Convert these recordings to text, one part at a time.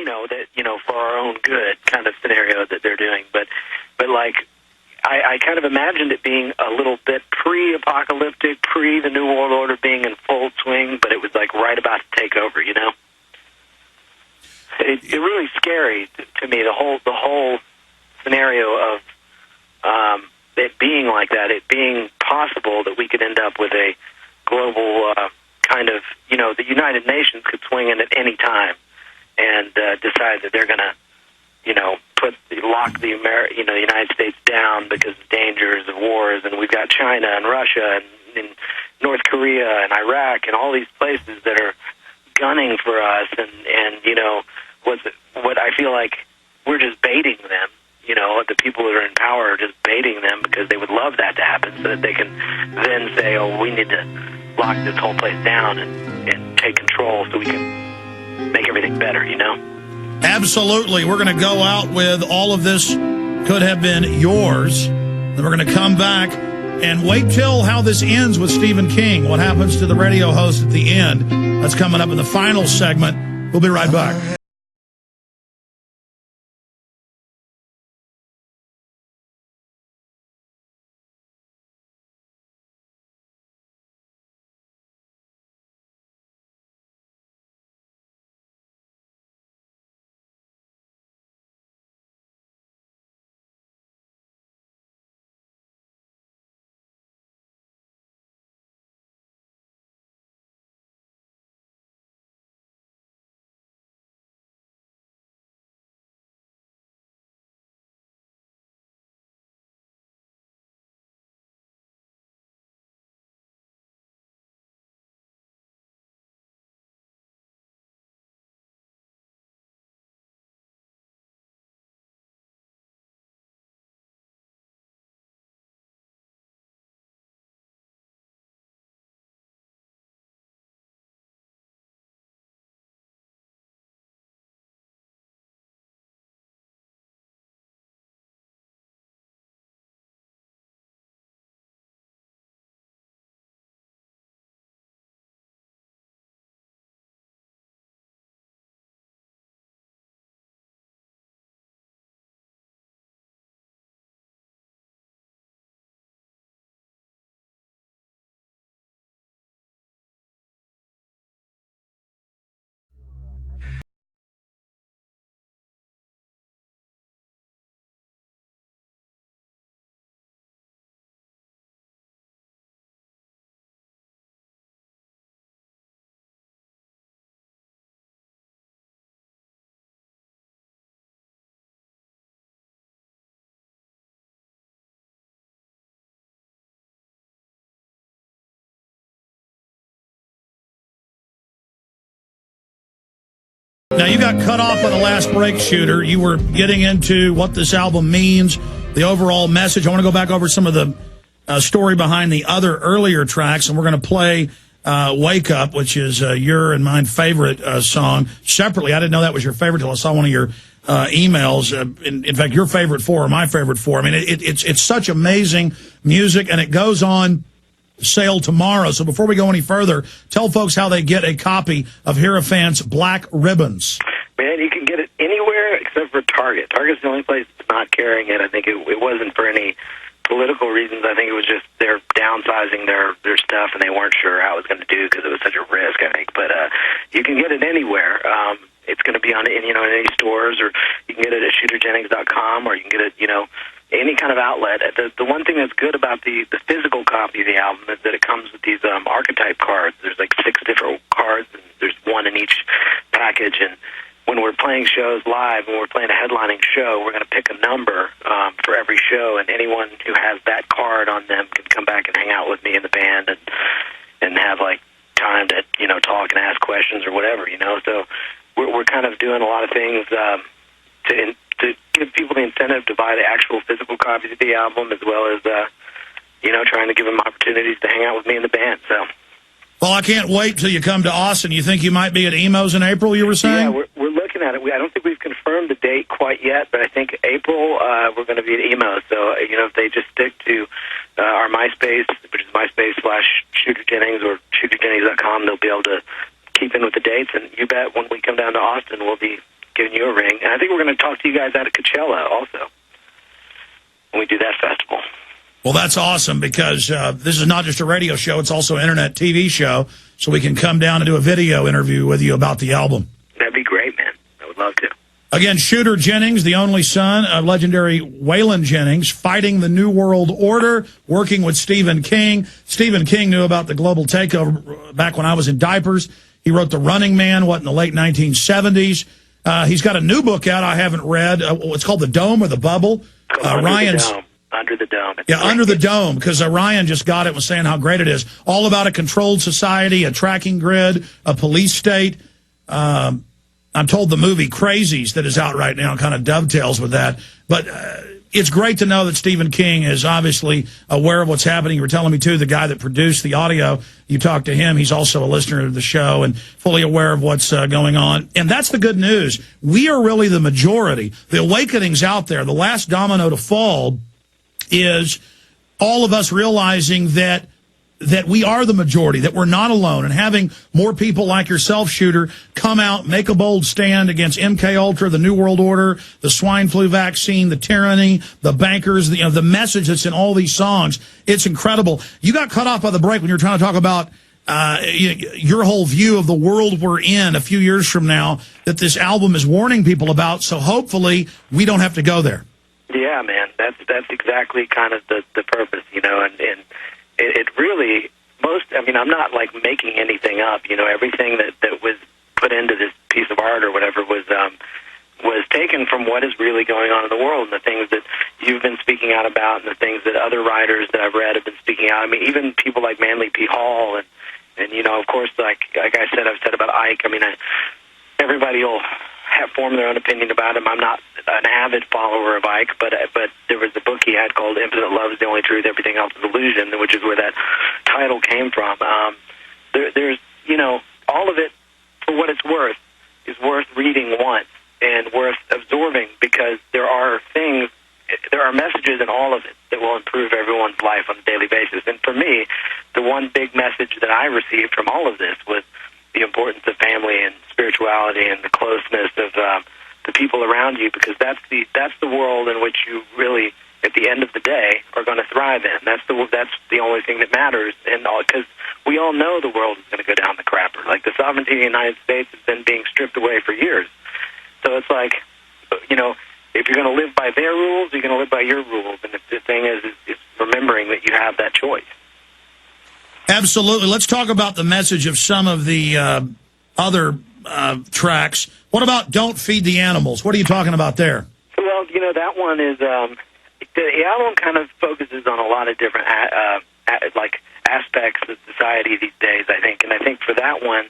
that, for our own good kind of scenario that they're doing. But like, I kind of imagined it being a little bit pre-apocalyptic, pre the New World Order being in full swing, but it was like right about to take over, It's really scary to me, the whole scenario of it being like that, it being possible that we could end up with a global kind of, the United Nations could swing in at any time and decide that they're going to, lock the United States down because of dangers of wars, and we've got China and Russia and North Korea and Iraq and all these places that are gunning for us, and what I feel like we're just baiting them. The people that are in power are just baiting them because they would love that to happen so that they can then say, oh, we need to lock this whole place down and take control so we can make everything better, Absolutely. We're going to go out with all of this could have been yours. Then we're going to come back and wait till how this ends with Stephen King. What happens to the radio host at the end? That's coming up in the final segment. We'll be right back. Now, you got cut off on the last break, Shooter. You were getting into what this album means, the overall message. I want to go back over some of the story behind the other earlier tracks, and we're going to play Wake Up, which is your and mine favorite song, separately. I didn't know that was your favorite until I saw one of your emails. In fact, your favorite four or my favorite four. I mean, it's such amazing music, and it goes on sale tomorrow. So before we go any further, tell folks how they get a copy of Hierophant's Black Ribbons. Man, you can get it anywhere except for Target. Target's the only place that's not carrying it. I think it wasn't for any political reasons. I think it was just they're downsizing their stuff, and they weren't sure how it was going to do because it was such a risk, I think. But you can get it anywhere. It's going to be on in any stores, or you can get it at shooterjennings.com, or you can get it, any kind of outlet. The one thing that's good about the physical copy of the album is that it comes with these archetype cards. There's like 6 different cards, and there's one in each package. And when we're playing shows live, when we're playing a headlining show, we're going to pick a number for every show, and anyone who has that card on them can come back and hang out with me in the band and have like time to talk and ask questions or whatever. So we're kind of doing a lot of things to give people the incentive to buy the actual physical copies of the album, as well as trying to give them opportunities to hang out with me in the band. So. Well, I can't wait till you come to Austin. You think you might be at Emo's in April, you were saying? Yeah, we're looking at it. I don't think we've confirmed the date quite yet, but I think April we're going to be at Emo's. So, if they just stick to our MySpace, which is MySpace/ShooterJennings or ShooterJennings.com, they'll be able to keep in with the dates. And you bet when we come down to Austin, we'll be giving you a ring. And I think we're going to talk to you guys out of Coachella also when we do that festival. Well, that's awesome because this is not just a radio show. It's also an internet TV show. So we can come down and do a video interview with you about the album. That'd be great, man. I would love to. Again, Shooter Jennings, the only son of legendary Waylon Jennings, fighting the New World Order, working with Stephen King. Stephen King knew about the global takeover back when I was in diapers. He wrote The Running Man, in the late 1970s. He's got a new book out I haven't read. It's called The Dome or the Bubble. Ryan's... Under the Dome. Yeah, Under the Dome, because Ryan just got it and was saying how great it is. All about a controlled society, a tracking grid, a police state. I'm told the movie Crazies that is out right now kind of dovetails with that. But it's great to know that Stephen King is obviously aware of what's happening. You were telling me, too, the guy that produced the audio, you talked to him. He's also a listener of the show and fully aware of what's going on. And that's the good news. We are really the majority. The awakening's out there. The last domino to fall is all of us realizing that we are the majority, that we're not alone, and having more people like yourself, Shooter, come out, make a bold stand against MKUltra, the New World Order, the swine flu vaccine, the tyranny, the bankers, the message that's in all these songs. It's incredible. You got cut off by the break when you were trying to talk about your whole view of the world we're in a few years from now that this album is warning people about, so hopefully we don't have to go there. Yeah, man, that's exactly kind of the purpose, and it really, I'm not like making anything up, everything that was put into this piece of art or whatever was taken from what is really going on in the world and the things that you've been speaking out about and the things that other writers that I've read have been speaking out. I mean, even people like Manly P. Hall and of course, like I said, I've said about Ike, everybody will form their own opinion about him. I'm not an avid follower of Ike, but there was a book he had called Infinite Love is the Only Truth, Everything Else is Illusion, which is where that title came from. There's, all of it, for what it's worth, is worth reading once and worth absorbing because there are messages in all of it that will improve everyone's life on a daily basis. And for me, the one big message that I received from all of this was the importance of family and spirituality and the closeness of the people around you, because that's the world in which you really, at the end of the day, are going to thrive in. That's the only thing that matters, and because we all know the world is going to go down the crapper. Like the sovereignty of the United States has been being stripped away for years. So it's like, if you're going to live by their rules, you're going to live by your rules. And the thing is remembering that you have that choice. Absolutely. Let's talk about the message of some of the other tracks. What about Don't Feed the Animals? What are you talking about there? Well, that one is, the album kind of focuses on a lot of different aspects of society these days, I think. And I think for that one,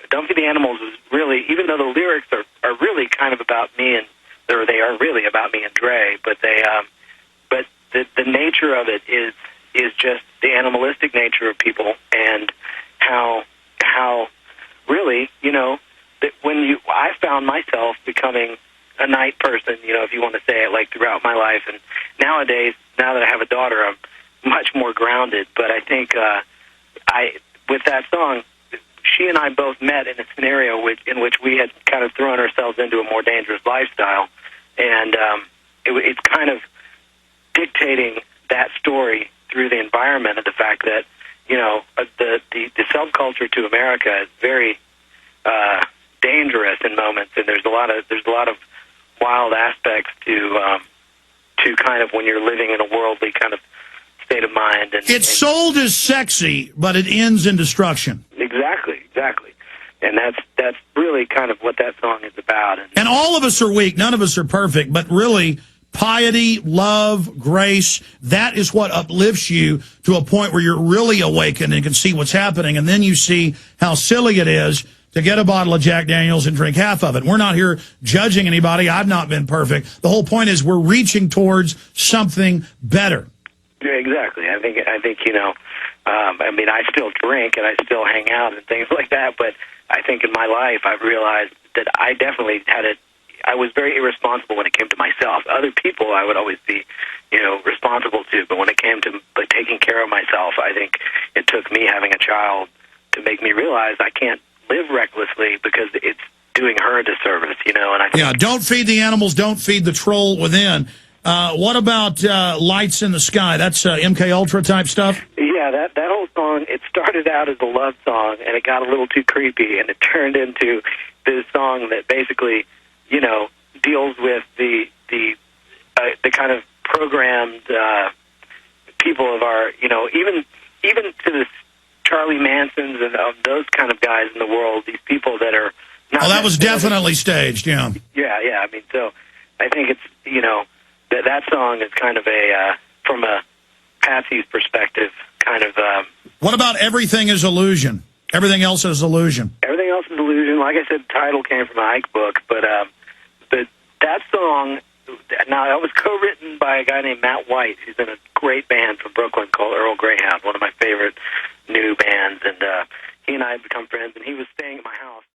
Don't Feed the Animals was really, even though the lyrics are really kind of about me or they are really about me and Dre, but the nature of it is just the animalistic nature of people and how really, that I found myself becoming a night person, if you want to say it, like throughout my life. And nowadays, now that I have a daughter, I'm much more grounded. But I think with that song, she and I both met in a scenario in which we had kind of thrown ourselves into a more dangerous lifestyle. And it's kind of dictating that story through the environment of the fact that, the subculture to America is very dangerous in moments, and there's a lot of wild aspects to kind of when you're living in a worldly kind of state of mind. It's sold as sexy, but it ends in destruction. Exactly. And that's really kind of what that song is about. And all of us are weak. None of us are perfect, but really, piety, love, grace, that is what uplifts you to a point where you're really awakened and can see what's happening. And then you see how silly it is to get a bottle of Jack Daniels and drink half of it. We're not here judging anybody. I've not been perfect. The whole point is we're reaching towards something better. Yeah, exactly. I think I still drink and I still hang out and things like that, but I think in my life I've realized that I definitely I was very irresponsible when it came to myself. Other people I would always be, responsible to, but when it came to taking care of myself, I think it took me having a child to make me realize I can't live recklessly because doing her a disservice, you know. And I think, yeah, don't feed the animals, don't feed the troll within. What about Lights in the Sky? That's MK Ultra type stuff? yeah, that whole song, it started out as a love song, and it got a little too creepy, and it turned into this song that basically, you know, deals with the kind of programmed people of our, you know, even to the Charlie Mansons and of those kind of guys in the world, these people that are not... Oh, that was definitely staged, yeah. Yeah, I mean, so I think it's, you know, that song is kind of from a Patsy's perspective, kind of... what about Everything is Illusion? Everything else is illusion. Everything else is illusion. Like I said, the title came from an Ike book, but that song... Now, that was co-written by a guy named Matt White, who's in a great band from Brooklyn called Earl Greyhound, one of my favorite new bands, and he and I had become friends, and he was staying at my house.